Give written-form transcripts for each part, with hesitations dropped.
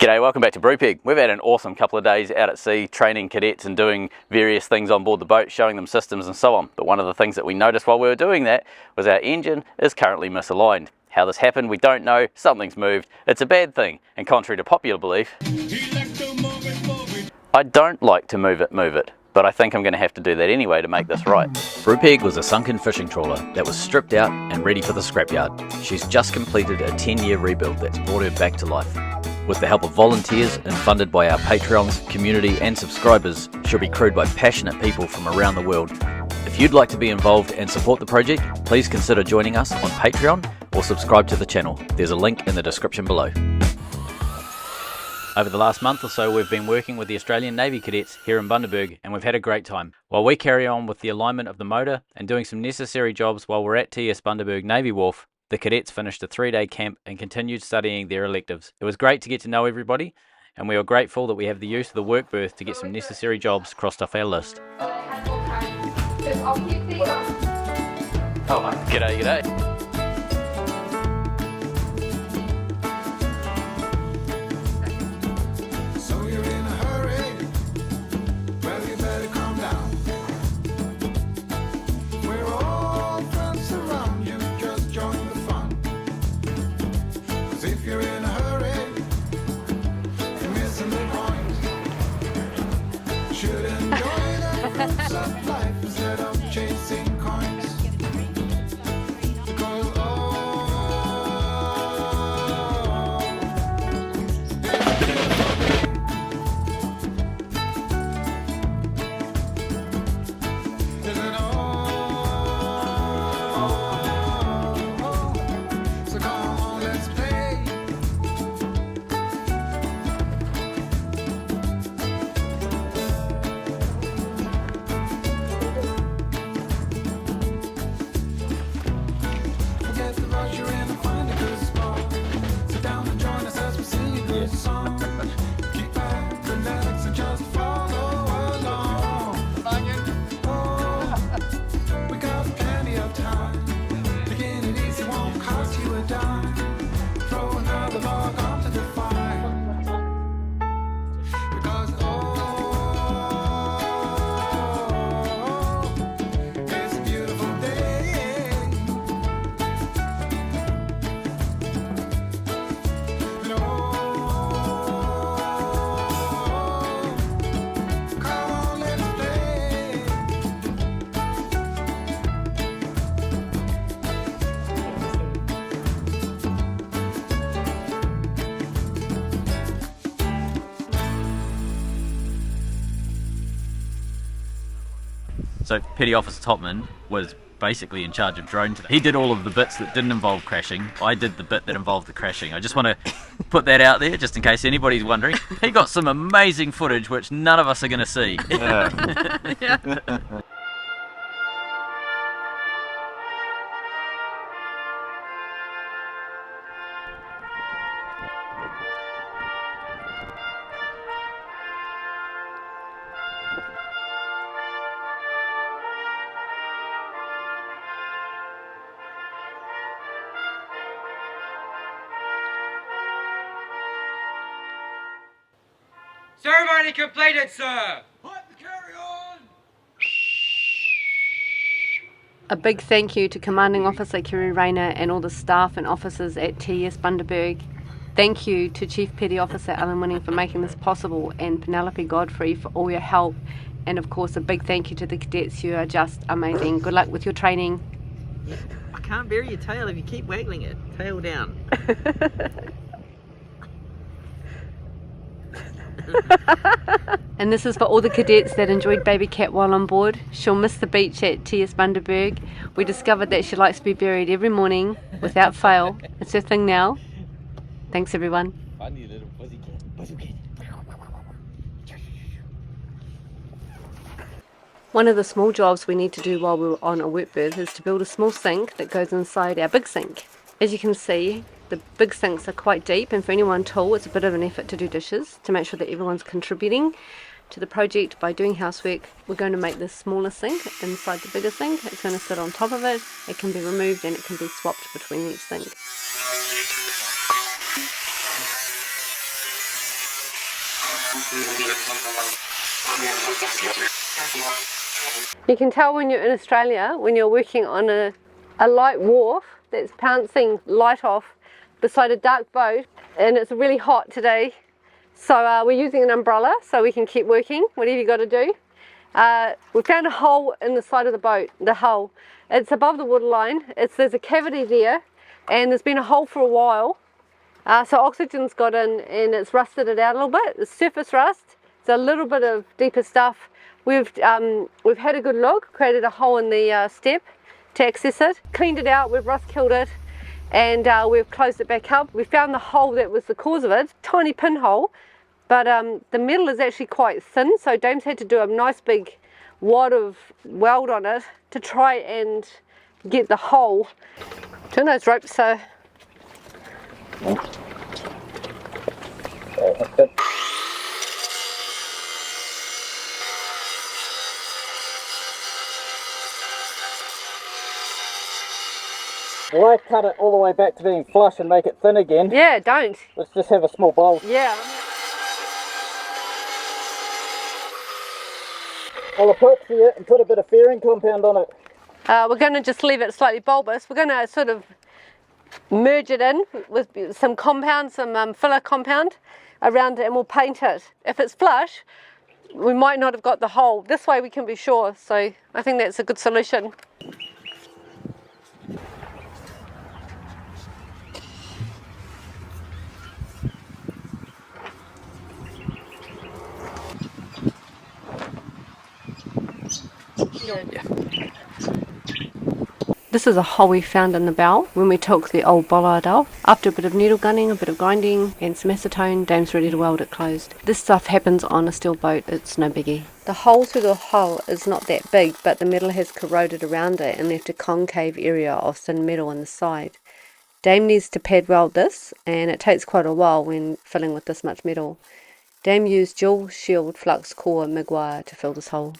G'day, welcome back to Brupeg. We've had an awesome couple of days out at sea training cadets and doing various things on board the boat, showing them systems and so on. But one of the things that we noticed while we were doing that was our engine is currently misaligned. How this happened, we don't know. Something's moved. It's a bad thing, and contrary to popular belief, I don't like to move it, but I think I'm going to have to do that anyway to make this right. Brupeg was a sunken fishing trawler that was stripped out and ready for the scrapyard. She's just completed a 10-year rebuild that's brought her back to life. With the help of volunteers and funded by our Patreons, community and subscribers, she'll be crewed by passionate people from around the world. If you'd like to be involved and support the project, please consider joining us on Patreon or subscribe to the channel. There's a link in the description below. Over the last month or so, we've been working with the Australian Navy cadets here in Bundaberg, and we've had a great time. While we carry on with the alignment of the motor and doing some necessary jobs while we're at TS Bundaberg Navy Wharf, the cadets finished a 3-day camp and continued studying their electives. It was great to get to know everybody, and we are grateful that we have the use of the work berth to get some necessary jobs crossed off our list. Oh, g'day. So Petty Officer Topman was basically in charge of drone today. He did all of the bits that didn't involve crashing. I did the bit that involved the crashing. I just want to put that out there just in case anybody's wondering. He got some amazing footage which none of us are going to see. Yeah. Ceremony completed, sir! Carry on! A big thank you to Commanding Officer Kerry Rayner and all the staff and officers at TS Bundaberg. Thank you to Chief Petty Officer Alan Winning for making this possible, and Penelope Godfrey for all your help. And of course a big thank you to the cadets, you are just amazing. Good luck with your training. I can't bury your tail if you keep waggling it. Tail down. And this is for all the cadets that enjoyed Babycat while on board. She'll miss the beach at TS Bundaberg. We discovered that she likes to be buried every morning without fail. It's her thing now. Thanks everyone. Funny little pussycat. One of the small jobs we need to do while we're on a work berth is to build a small sink that goes inside our big sink. As you can see, the big sinks are quite deep, and for any one tool it's a bit of an effort to do dishes, to make sure that everyone's contributing to the project by doing housework. We're going to make this smaller sink inside the bigger sink. It's going to sit on top of it. It can be removed and it can be swapped between each sink. You can tell when you're in Australia, when you're working on a light wharf that's bouncing light off beside a dark boat, and it's really hot today. So we're using an umbrella so we can keep working, whatever you got to do. We found a hole in the side of the boat, the hull. It's above the waterline. There's a cavity there, and there's been a hole for a while. So oxygen's got in and it's rusted it out a little bit. It's surface rust. It's a little bit of deeper stuff. We've had a good look, created a hole in the step to access it, cleaned it out, we've rust killed it, and we've closed it back up. We found the hole that was the cause of it, tiny pinhole, but the metal is actually quite thin, so Dame's had to do a nice big wad of weld on it to try and get the hole. Turn those ropes so. Why cut it all the way back to being flush and make it thin again? Yeah, don't. Let's just have a small bowl. Yeah. I'll epoxy it and put a bit of fairing compound on it. We're going to just leave it slightly bulbous. We're going to sort of merge it in with some compound, some filler compound around it, and we'll paint it. If it's flush, we might not have got the hole. This way we can be sure, so I think that's a good solution. This is a hole we found in the bow when we took the old bollard off. After a bit of needle gunning, a bit of grinding and some acetone, Dame's ready to weld it closed. This stuff happens on a steel boat, it's no biggie. The hole through the hull is not that big, but the metal has corroded around it and left a concave area of thin metal on the side. Dame needs to pad weld this, and it takes quite a while when filling with this much metal. Dame used dual shield flux core MIG wire to fill this hole.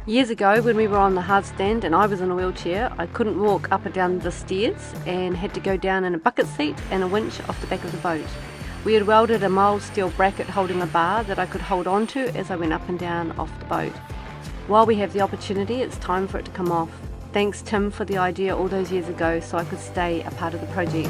Years ago when we were on the hard stand and I was in a wheelchair, I couldn't walk up and down the stairs and had to go down in a bucket seat and a winch off the back of the boat. We had welded a mild steel bracket holding a bar that I could hold on to as I went up and down off the boat. While we have the opportunity, it's time for it to come off. Thanks Tim for the idea all those years ago so I could stay a part of the project.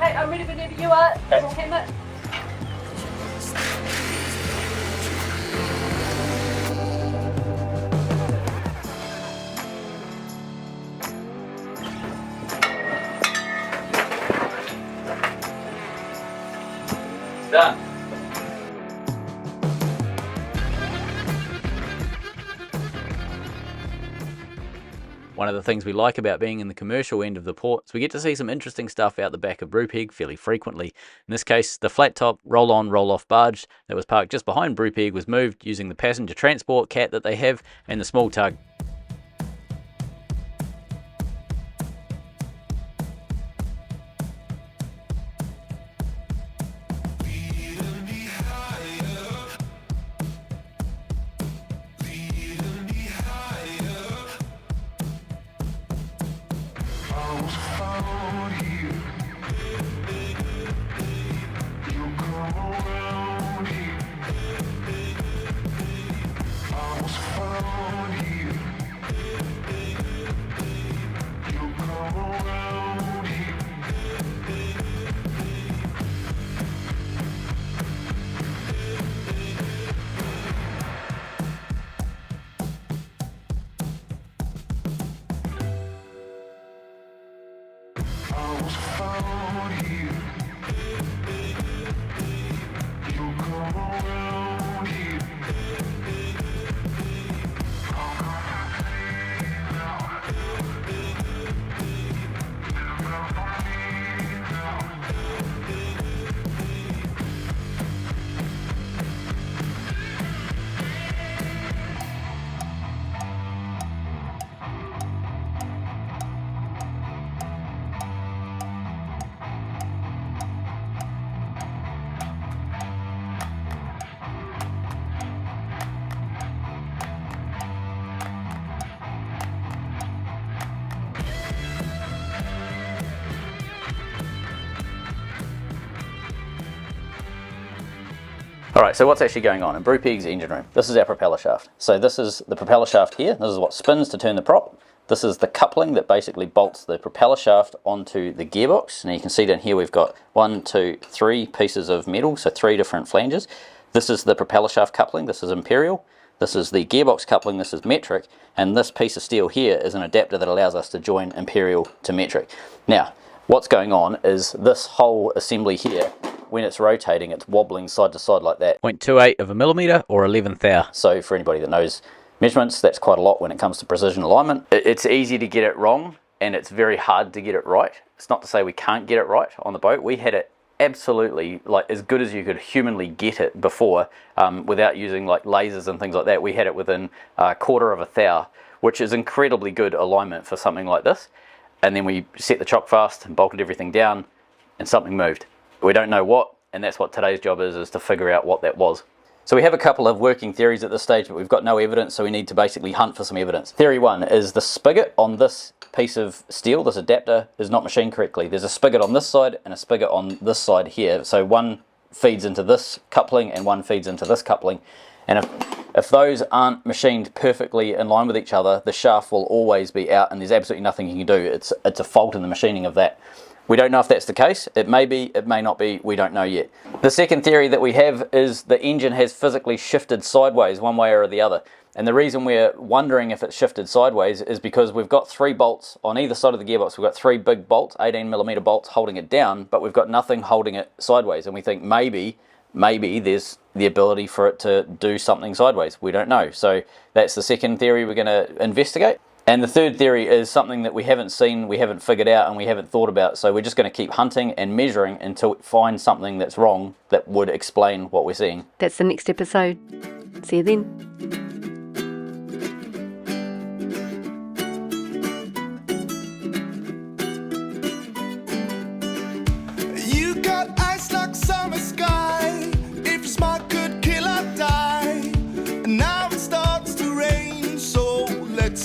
I'm ready whenever you are. We'll hammer it. Done. One of the things we like about being in the commercial end of the port is we get to see some interesting stuff out the back of Brupeg fairly frequently. In this case, the flat top roll-on, roll-off barge that was parked just behind Brupeg was moved using the passenger transport cat that they have and the small tug. I was found here. Alright, so what's actually going on in Brupeg's engine room? This is our propeller shaft. So this is the propeller shaft here. This is what spins to turn the prop. This is the coupling that basically bolts the propeller shaft onto the gearbox. And you can see down here we've got 1, 2, 3 pieces of metal, so 3 different flanges. This is the propeller shaft coupling. This is imperial. This is the gearbox coupling. This is metric. And this piece of steel here is an adapter that allows us to join imperial to metric. Now, what's going on is this whole assembly here, when it's rotating, it's wobbling side to side like that. 0.28 of a millimeter or 11th thou. So for anybody that knows measurements, that's quite a lot when it comes to precision alignment. It's easy to get it wrong and it's very hard to get it right. It's not to say we can't get it right on the boat. We had it absolutely like as good as you could humanly get it before, without using like lasers and things like that. We had it within a quarter of a thou, which is incredibly good alignment for something like this. And then we set the chock fast and bolted everything down and something moved. We don't know what, and that's what today's job is to figure out what that was. So we have a couple of working theories at this stage, but we've got no evidence, so we need to basically hunt for some evidence. Theory 1 is the spigot on this piece of steel, this adapter, is not machined correctly. There's a spigot on this side and a spigot on this side here. So one feeds into this coupling and one feeds into this coupling. And if those aren't machined perfectly in line with each other, the shaft will always be out and there's absolutely nothing you can do. It's a fault in the machining of that. We don't know if that's the case. It may be, it may not be, we don't know yet. The second theory that we have is the engine has physically shifted sideways one way or the other. And the reason we're wondering if it's shifted sideways is because we've got 3 bolts on either side of the gearbox. We've got 3 big bolts, 18mm bolts holding it down, but we've got nothing holding it sideways. And we think maybe there's the ability for it to do something sideways. We don't know. So that's the second theory we're going to investigate. And the third theory is something that we haven't seen, we haven't figured out, and we haven't thought about. So we're just going to keep hunting and measuring until we find something that's wrong that would explain what we're seeing. That's the next episode. See you then. You got ice like summer sky. If you're smart, could kill or die. And now it starts to rain, so let's